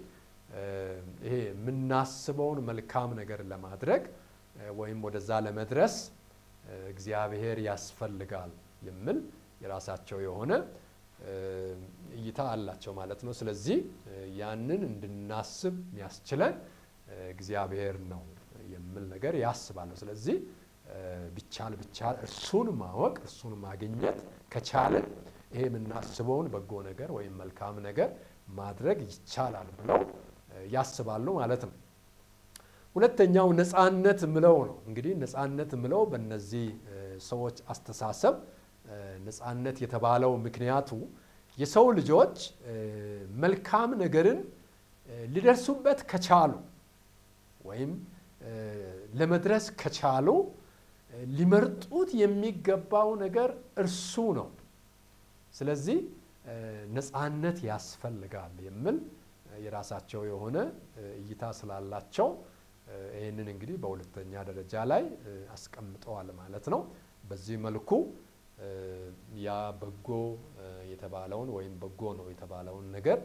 ይሄ የምናስበውን መልካም ነገር ለማድረግ ወይም ወደዛ ለመድረስ እግዚአብሔር ያስፈልጋል የሚል የራሳቸው የሆነ እይታ አላቸው ማለት ነው። ስለዚህ ያንን እንድናስብ የሚያስችለን እግዚአብሔር ነው የሚል ነገር ያስባሉ። ስለዚህ ቢቻል እርሱን ማወቅ እርሱን ማግኘት ከቻለን ይሄ የምናስበውን በጎ ነገር ወይም መልካም ነገር ማድረግ ይቻላል ብለው ያስባሉ ማለት ነው። ሁለተኛው ነፃነት ምለው ነው። እንግዲህ ነፃነት ምለው በእነዚህ ሰዎች አስተሳሰብ ነፃነት የተባለው ምክንያቱ የሰው ልጆች መልካም ነገርን ሊደርሱበት ከቻሉ ወይም ለመድረስ ከቻሉ ሊመርጡት የሚገባው ነገር እርሱ ነው። ስለዚህ ነፃነት ያስፈልጋል የሚል የራሳቸው የሆነ እይታ ስላላቸው ይህንን እንግዲህ በሁለተኛ ደረጃ ላይ አስቀምጠዋል ማለት ነው። በዚህ መልኩ ያ በጎ የተባለውን ወይም በጎ ነው የተባለውን ነገር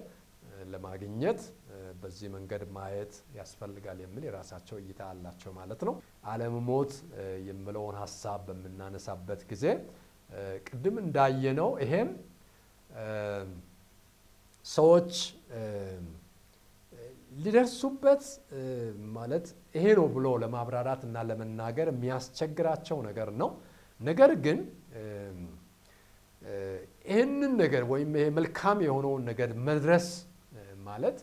ለማግኘት በዚህ መንገድ ማየት ያስፈልጋል የሚል የራሳቸው እይታ አላቸው ማለት ነው። አለመሞት የሚለውን ሀሳብ በምናነሳበት ጊዜ ቅድም እንዳየነው ይሄም ሰዎች ሊደርሱበት ማለት ይሄ ነው ብሎ ለማብራራት እና ለመናገር የሚያስቸግራቸው ነገር ነው። ነገር ግን ይህንን ነገር ወይም ይሄ መልካም የሆነውን ነገር መድረስ ማለት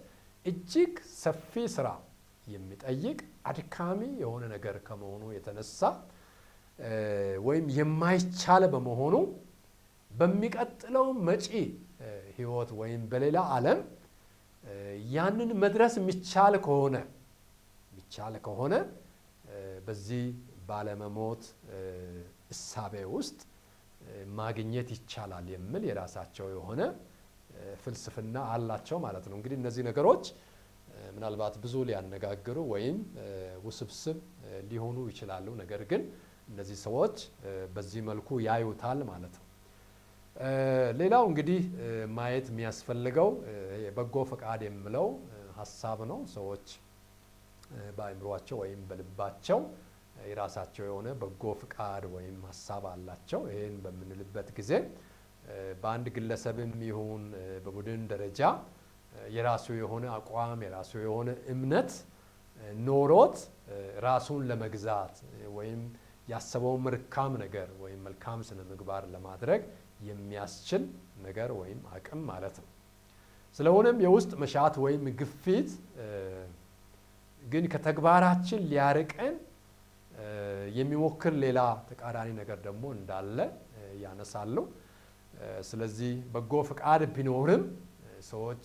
እጅግ ሰፊ ስራ የሚጠይቅ አድካሚ የሆነ ነገር ከመሆኑ የተነሳ ወይም የማይቻል በመሆኑ በሚቀጥለው መጪ ህይወት ወይም በሌላ ዓለም ያንን መድረስ የሚቻል ከሆነ በዚህ ባለመሞት እሳቤ ውስጥ ማግኘት ይቻላል የሚል የራሳቸው የሆነ ፍልስፍና አላቸው ማለት ነው። እንግዲህ እነዚህ ነገሮች ምናልባት ብዙ ሊያነጋግሩ ወይም ውስብስብ ሊሆኑ ይችላሉ። ነገር ግን እነዚህ ሰዎች በዚህ መልኩ ያዩታል ማለት ነው። ሌላው እንግዲህ ማየት የሚያስፈልገው የበጎ ፈቃድ የሚለው ሀሳብ ነው። ሰዎች በአእምሯቸው ወይም በልባቸው የራሳቸው የሆነ በጎ ፍቃድ ወይም ሐሳብ አላቸው። ይሄን በምንልበት ጊዜ በአንድ ግለሰብም ይሁን በቡድን ደረጃ የራሱ የሆነ አቋም የራሱ የሆነ እምነት ኖሮት ራሱን ለመግዛት ወይም ያሰበው መልካም ነገር ወይም መልካም ስነ ምግባር ለማድረግ የሚያስችል ነገር ወይም አቅም ማለት ነው። ስለሆነም የውስጥ መሻት ወይም ግፊት ግን ከተግባራችን ሊያርቀን የሚሞክር ሌላ ተቃራኒ ነገር ደግሞ እንዳለ ያነሳሉ። ስለዚህ በጎ ፍቃድ ቢኖርም ሰዎች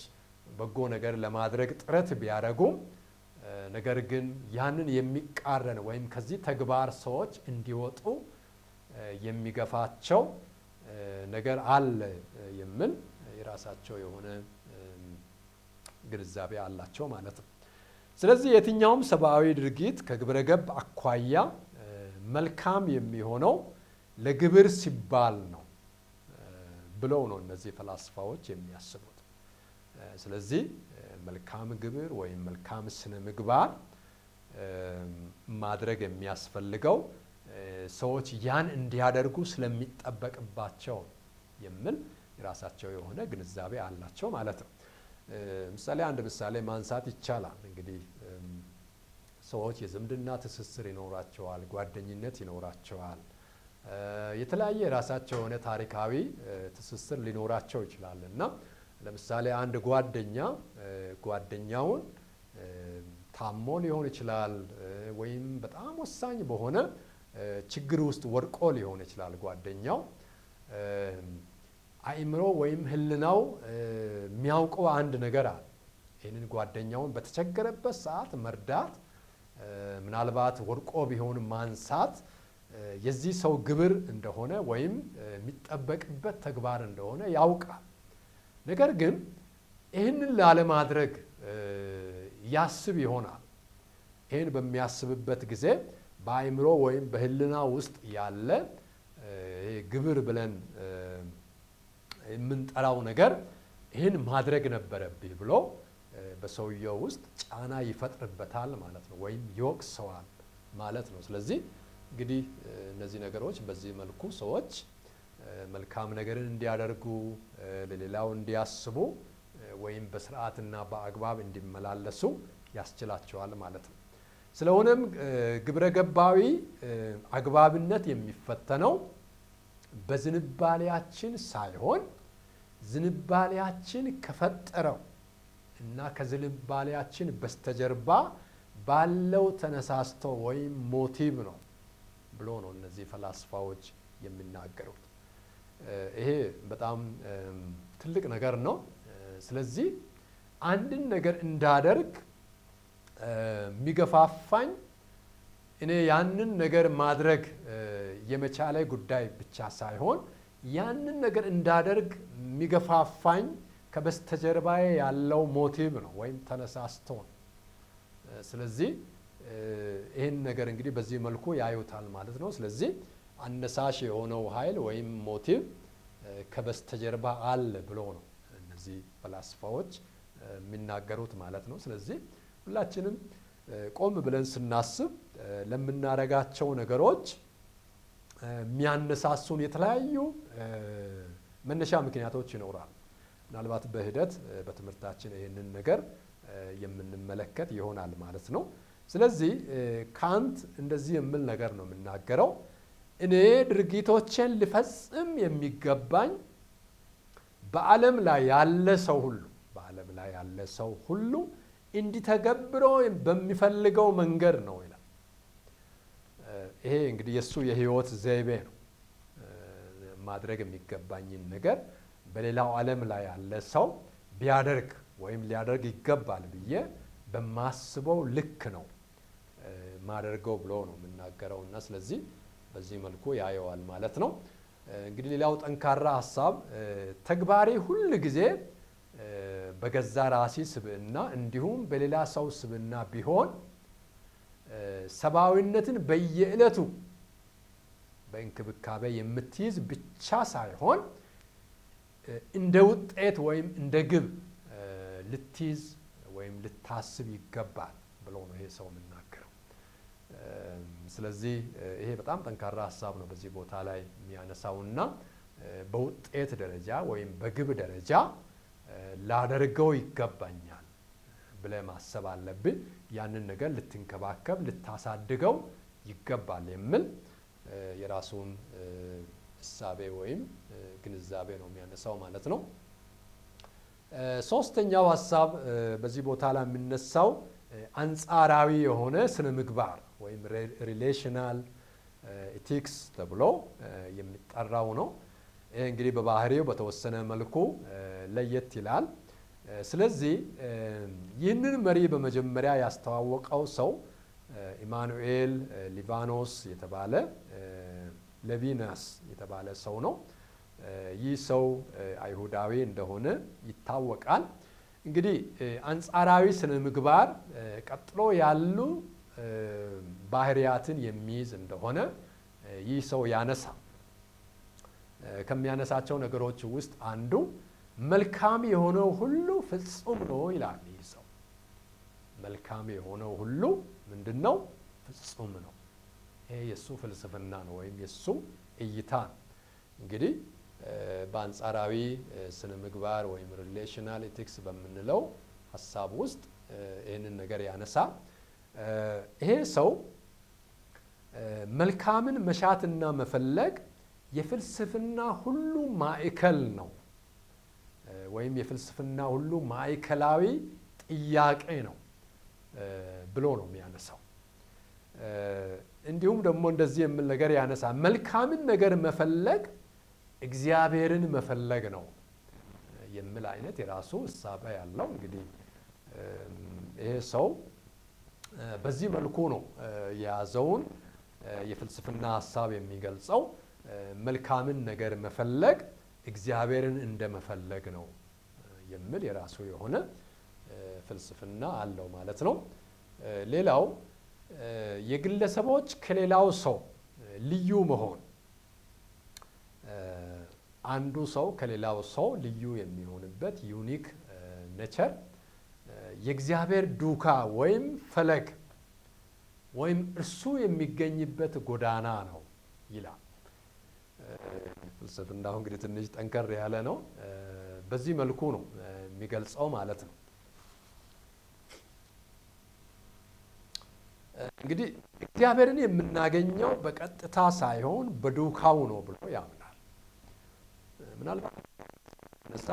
በጎ ነገር ለማድረግ ጥረት ቢያደርጉም ነገር ግን ያንን የሚቃረን ወይም ከዚህ ተግባር ሰዎች እንዲወጡ የሚገፋቸው ነገር አለ የሚል የራሳቸው የሆነ ግንዛቤ አላቸው ማለት ነው። ስለዚህ የትኛውም ሰብአዊ ድርጊት ከግብረ ገብ አኳያ መልካም የሚሆነው ለግብር ሲባል ነው ብለው ነው እነዚህ ፈላስፋዎች የሚያስቡት። ስለዚህ መልካም ግብር ወይም መልካም ስነ ምግባር ማድረግ የሚያስፈልገው ሰዎች ያን እንዲያደርጉ ስለሚጠበቅባቸው የሚል የራሳቸው የሆነ ግንዛቤ አላቸው ማለት ነው። አንድ ምሳሌ ማንሳት ይቻላል። እንግዲህ ሰዎች የዝምድና ትስስር ይኖራቸዋል፣ ጓደኝነት ይኖራቸዋል፣ የተለያየ የራሳቸው የሆነ ታሪካዊ ትስስር ሊኖራቸው ይችላል እና ለምሳሌ አንድ ጓደኛውን ታሞ ሊሆን ይችላል ወይም በጣም ወሳኝ በሆነ ችግር ውስጥ ወድቆ ሊሆን ይችላል። ጓደኛው አእምሮ ወይም ህልናው የሚያውቀው አንድ ነገር አለ። ይህንን ጓደኛውን በተቸገረበት ሰዓት መርዳት፣ ምናልባት ወድቆ ቢሆን ማንሳት የዚህ ሰው ግብር እንደሆነ ወይም የሚጠበቅበት ተግባር እንደሆነ ያውቃል። ነገር ግን ይህንን ላለማድረግ ያስብ ይሆናል። ይህን በሚያስብበት ጊዜ በአእምሮ ወይም በህልና ውስጥ ያለ ግብር ብለን የምንጠራው ነገር ይህን ማድረግ ነበረብኝ ብሎ በሰውየው ውስጥ ጫና ይፈጥርበታል ማለት ነው፣ ወይም ይወቅሰዋል ማለት ነው። ስለዚህ እንግዲህ እነዚህ ነገሮች በዚህ መልኩ ሰዎች መልካም ነገርን እንዲያደርጉ ለሌላው እንዲያስቡ ወይም በስርዓትና በአግባብ እንዲመላለሱ ያስችላቸዋል ማለት ነው። ስለሆነም ግብረ ገባዊ አግባብነት የሚፈተነው በዝንባሌያችን ሳይሆን ዝንባሌያችን ከፈጠረው እና ከዝንባሌያችን በስተጀርባ ባለው ተነሳስቶ ወይም ሞቲቭ ነው ብሎ ነው እነዚህ ፈላስፋዎች የሚናገሩት። ይሄ በጣም ትልቅ ነገር ነው። ስለዚህ አንድን ነገር እንዳደርግ የሚገፋፋኝ እኔ ያንን ነገር ማድረግ የመቻለ ጉዳይ ብቻ ሳይሆን ያንን ነገር እንዳደርግ የሚገፋፋኝ ከበስተጀርባዬ ያለው ሞቲቭ ነው ወይም ተነሳስቶ ነው። ስለዚህ ይህን ነገር እንግዲህ በዚህ መልኩ ያዩታል ማለት ነው። ስለዚህ አነሳሽ የሆነው ኃይል ወይም ሞቲቭ ከበስተጀርባ አለ ብሎ ነው እነዚህ ፈላስፋዎች የሚናገሩት ማለት ነው። ስለዚህ ሁላችንም ቆም ብለን ስናስብ ለምናረጋቸው ነገሮች የሚያነሳሱን የተለያዩ መነሻ ምክንያቶች ይኖራል። ምናልባት በሂደት በትምህርታችን ይህንን ነገር የምንመለከት ይሆናል ማለት ነው። ስለዚህ ካንት እንደዚህ የሚል ነገር ነው የሚናገረው። እኔ ድርጊቶችን ልፈጽም የሚገባኝ በዓለም ላይ ያለ ሰው ሁሉ እንዲተገብረው በሚፈልገው መንገድ ነው ይላል። ይሄ እንግዲህ የሱ የህይወት ዘይቤ ነው። ማድረግ የሚገባኝን ነገር በሌላው ዓለም ላይ ያለ ሰው ቢያደርግ ወይም ሊያደርግ ይገባል ብዬ በማስበው ልክ ነው ማደርገው ብሎ ነው የምናገረው እና ስለዚህ በዚህ መልኩ ያየዋል ማለት ነው። እንግዲህ ሌላው ጠንካራ ሐሳብ ተግባሬ ሁል ጊዜ በገዛ ራሴ ስብዕና እንዲሁም በሌላ ሰው ስብዕና ቢሆን ሰብአዊነትን በየዕለቱ በእንክብካቤ የምትይዝ ብቻ ሳይሆን እንደ ውጤት ወይም እንደ ግብ ልትይዝ ወይም ልታስብ ይገባል ብሎ ነው ይሄ ሰው የምናገረው። ስለዚህ ይሄ በጣም ጠንካራ ሐሳብ ነው በዚህ ቦታ ላይ የሚያነሳውና በውጤት ደረጃ ወይም በግብ ደረጃ ላደርገው ይገባኛል ብለህ ማሰብ አለብህ። ያንን ነገር ልትንከባከብ ልታሳድገው ይገባል የሚል የራሱን እሳቤ ወይም ግንዛቤ ነው የሚያነሳው ማለት ነው። ሶስተኛው ሐሳብ በዚህ ቦታ ላይ የሚነሳው አንጻራዊ የሆነ ስነ ምግባር ወይም ሪሌሽናል ኢቲክስ ተብሎ የሚጠራው ነው። ይህ እንግዲህ በባህሪው በተወሰነ መልኩ ለየት ይላል። ስለዚህ ይህንን መሪ በመጀመሪያ ያስተዋወቀው ሰው ኢማኑኤል ሊቫኖስ የተባለ ሌቪናስ የተባለ ሰው ነው። ይህ ሰው አይሁዳዊ እንደሆነ ይታወቃል። እንግዲህ አንጻራዊ ስነ ምግባር ቀጥሎ ያሉ ባህሪያትን የሚይዝ እንደሆነ ይህ ሰው ያነሳል። ከሚያነሳቸው ነገሮች ውስጥ አንዱ መልካም የሆነው ሁሉ ፍጹም ነው ይላል። ይህ ሰው መልካም የሆነው ሁሉ ምንድነው? ፍጹም ነው። ይሄ የሱ ፍልስፍና ነው ወይም የሱ እይታ ነው። እንግዲህ በአንጻራዊ ስነ ምግባር ወይም ሪሌሽናል ኢቲክስ በምንለው ሐሳብ ውስጥ ይህንን ነገር ያነሳ። ይሄ ሰው መልካምን መሻትና መፈለግ የፍልስፍና ሁሉ ማዕከል ነው ወይም የፍልስፍና ሁሉ ማዕከላዊ ጥያቄ ነው ብሎ ነው የሚያነሳው። እንዲሁም ደግሞ እንደዚህ የሚል ነገር ያነሳ። መልካምን ነገር መፈለግ እግዚአብሔርን መፈለግ ነው የሚል አይነት የራሱ እሳቤ ያለው። እንግዲህ ይሄ ሰው በዚህ መልኩ ነው የያዘውን የፍልስፍና ሐሳብ የሚገልጸው። መልካምን ነገር መፈለግ እግዚአብሔርን እንደመፈለግ ነው የሚል የራሱ የሆነ ፍልስፍና አለው ማለት ነው። ሌላው የግለሰቦች ከሌላው ሰው ልዩ መሆን፣ አንዱ ሰው ከሌላው ሰው ልዩ የሚሆንበት ዩኒክ ኔቸር የእግዚአብሔር ዱካ ወይም ፈለግ ወይም እርሱ የሚገኝበት ጎዳና ነው ይላል። ፍልስፍናው እንግዲህ ትንሽ ጠንከር ያለ ነው። በዚህ መልኩ ነው የሚገልጸው ማለት ነው። እንግዲህ እግዚአብሔርን የምናገኘው በቀጥታ ሳይሆን በዱካው ነው ብሎ ያምናል። ምናልባት ነሳ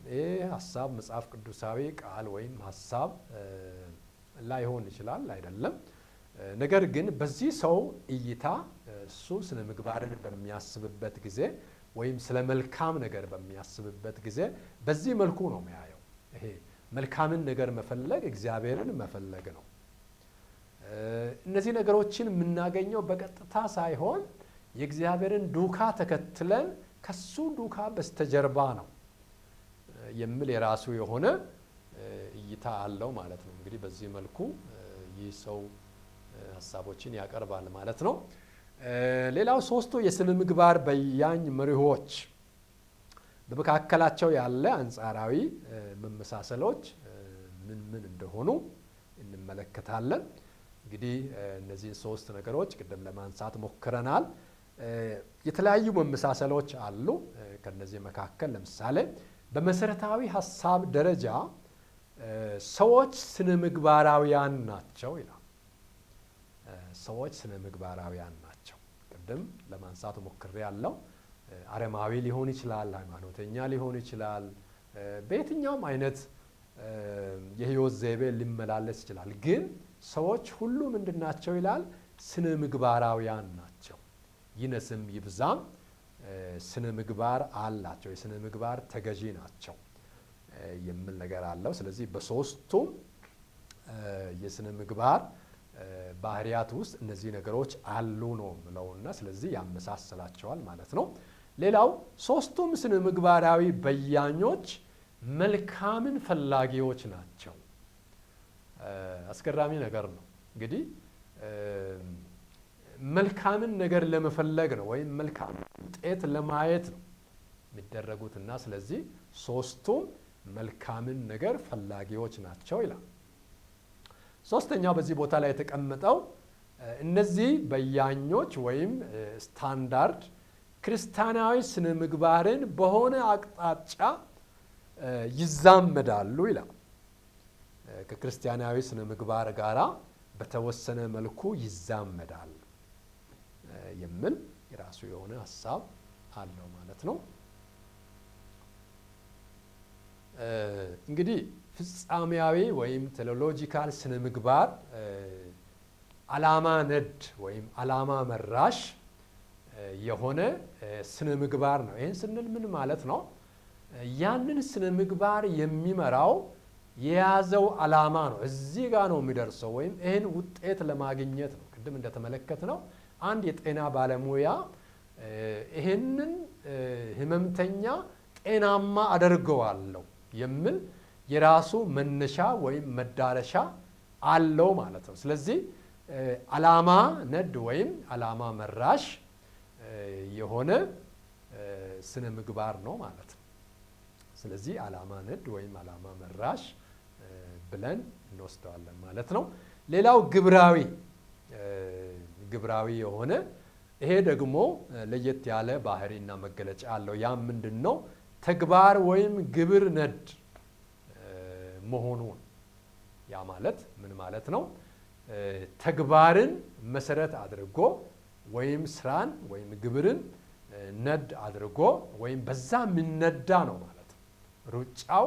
ይሄ ሐሳብ መጽሐፍ ቅዱሳዊ ቃል ወይም ሐሳብ ላይሆን ይችላል፣ አይደለም። ነገር ግን በዚህ ሰው እይታ እሱ ስነ ምግባርን በሚያስብበት ጊዜ ወይም ስለ መልካም ነገር በሚያስብበት ጊዜ በዚህ መልኩ ነው የሚያየው። ይሄ መልካምን ነገር መፈለግ እግዚአብሔርን መፈለግ ነው። እነዚህ ነገሮችን የምናገኘው በቀጥታ ሳይሆን የእግዚአብሔርን ዱካ ተከትለን ከሱ ዱካ በስተጀርባ ነው የሚል የራሱ የሆነ እይታ አለው ማለት ነው። እንግዲህ በዚህ መልኩ ይህ ሰው ሐሳቦችን ያቀርባል ማለት ነው። ሌላው ሶስቱ የስነ ምግባር በያኝ መሪዎች በመካከላቸው ያለ አንጻራዊ መመሳሰሎች ምን ምን እንደሆኑ እንመለከታለን። እንግዲህ እነዚህን ሶስት ነገሮች ቅድም ለማንሳት ሞክረናል። የተለያዩ መመሳሰሎች አሉ። ከነዚህ መካከል ለምሳሌ በመሰረታዊ ሐሳብ ደረጃ ሰዎች ስነ ምግባራውያን ናቸው ይላል። ሰዎች ስነ ምግባራውያን ናቸው። ቅድም ለማንሳት ሞክሬያለሁ። አረማዊ ሊሆን ይችላል፣ ሃይማኖተኛ ሊሆን ይችላል፣ በየትኛውም አይነት የህይወት ዘይቤ ሊመላለስ ይችላል። ግን ሰዎች ሁሉ ምንድናቸው ይላል? ስነ ምግባራውያን ናቸው። ይነስም ይብዛም ስነ ምግባር አላቸው፣ የስነ ምግባር ተገዢ ናቸው የሚል ነገር አለው። ስለዚህ በሶስቱም የስነ ምግባር ባህሪያት ውስጥ እነዚህ ነገሮች አሉ ነው ምለውና ስለዚህ ያመሳስላቸዋል ማለት ነው። ሌላው ሶስቱም ስነ ምግባራዊ በያኞች መልካምን ፈላጊዎች ናቸው። አስገራሚ ነገር ነው። እንግዲህ መልካምን ነገር ለመፈለግ ነው ወይም መልካም ውጤት ለማየት ነው የሚደረጉትና ስለዚህ ሶስቱም መልካምን ነገር ፈላጊዎች ናቸው ይላል። ሶስተኛው በዚህ ቦታ ላይ የተቀመጠው እነዚህ በያኞች ወይም ስታንዳርድ ክርስቲያናዊ ስነ ምግባርን በሆነ አቅጣጫ ይዛመዳሉ ይላል። ከክርስቲያናዊ ስነ ምግባር ጋራ በተወሰነ መልኩ ይዛመዳል የሚል የራሱ የሆነ ሐሳብ አለው ማለት ነው። እንግዲህ ፍጻሜያዊ ወይም ቴዎሎጂካል ስነ ምግባር ዓላማ ነድ ወይም ዓላማ መራሽ የሆነ ስነ ምግባር ነው። ይህን ስንል ምን ማለት ነው? ያንን ስነ ምግባር የሚመራው የያዘው ዓላማ ነው። እዚህ ጋር ነው የሚደርሰው ወይም ይህን ውጤት ለማግኘት ነው። ቅድም እንደተመለከትነው አንድ የጤና ባለሙያ ይህንን ህመምተኛ ጤናማ አደርገዋለሁ የሚል የራሱ መነሻ ወይም መዳረሻ አለው ማለት ነው። ስለዚህ ዓላማ ነድ ወይም ዓላማ መራሽ የሆነ ስነ ምግባር ነው ማለት ነው። ስለዚህ ዓላማ ነድ ወይም ዓላማ መራሽ ብለን እንወስደዋለን ማለት ነው። ሌላው ግብራዊ የሆነ ይሄ ደግሞ ለየት ያለ ባህሪና መገለጫ አለው። ያ ምንድነው? ተግባር ወይም ግብር ነድ መሆኑን። ያ ማለት ምን ማለት ነው? ተግባርን መሰረት አድርጎ ወይም ስራን ወይም ግብርን ነድ አድርጎ ወይም በዛ የሚነዳ ነው ማለት ነው። ሩጫው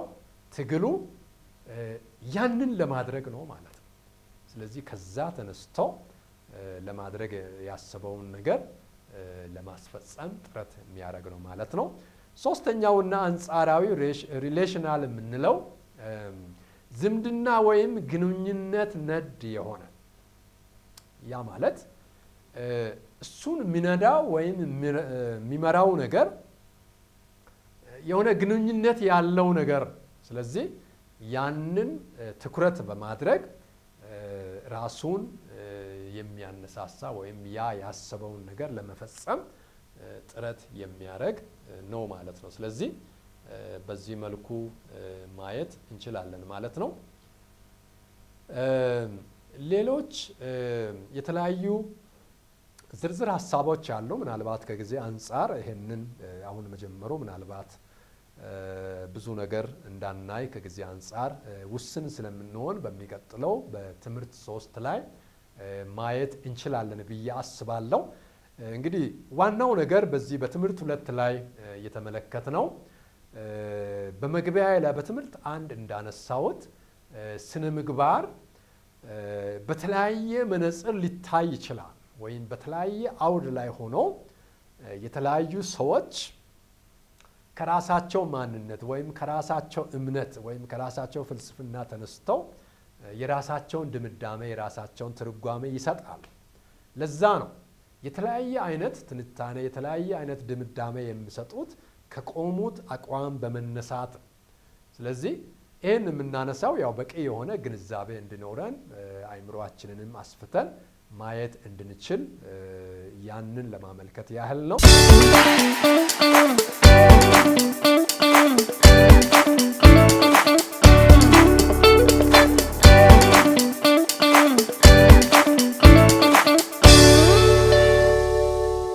ትግሉ ያንን ለማድረግ ነው ማለት ነው። ስለዚህ ከዛ ተነስቶ ለማድረግ ያሰበውን ነገር ለማስፈጸም ጥረት የሚያደርግ ነው ማለት ነው። ሶስተኛውና አንጻራዊ ሪሌሽናል የምንለው ዝምድና ወይም ግንኙነት ነድ የሆነ ያ ማለት እሱን የሚነዳው ወይም የሚመራው ነገር የሆነ ግንኙነት ያለው ነገር። ስለዚህ ያንን ትኩረት በማድረግ ራሱን የሚያነሳሳ ወይም ያ ያሰበውን ነገር ለመፈጸም ጥረት የሚያደርግ ነው ማለት ነው። ስለዚህ በዚህ መልኩ ማየት እንችላለን ማለት ነው። ሌሎች የተለያዩ ዝርዝር ሐሳቦች አሉ። ምናልባት ከጊዜ አንጻር ይሄንን አሁን መጀመሩ ምናልባት ብዙ ነገር እንዳናይ ከጊዜ አንጻር ውስን ስለምንሆን በሚቀጥለው በትምህርት 3 ላይ ማየት እንችላለን ብዬ አስባለሁ። እንግዲህ ዋናው ነገር በዚህ በትምህርት 2 ላይ የተመለከትነው በመግቢያ ላይ በትምህርት 1 እንዳነሳሁት ስነ ምግባር በተለያየ መነጽር ሊታይ ይችላል ወይም በተለያየ አውድ ላይ ሆኖ የተለያዩ ሰዎች ከራሳቸው ማንነት ወይም ከራሳቸው እምነት ወይም ከራሳቸው ፍልስፍና ተነስተው የራሳቸውን ድምዳሜ የራሳቸውን ትርጓሜ ይሰጣሉ። ለዛ ነው የተለያየ አይነት ትንታኔ የተለያየ አይነት ድምዳሜ የሚሰጡት ከቆሙት አቋም በመነሳት። ስለዚህ ይህን የምናነሳው ያው በቂ የሆነ ግንዛቤ እንዲኖረን አይምሮአችንንም አስፍተን ማየት እንድንችል ያንን ለማመልከት ያህል ነው።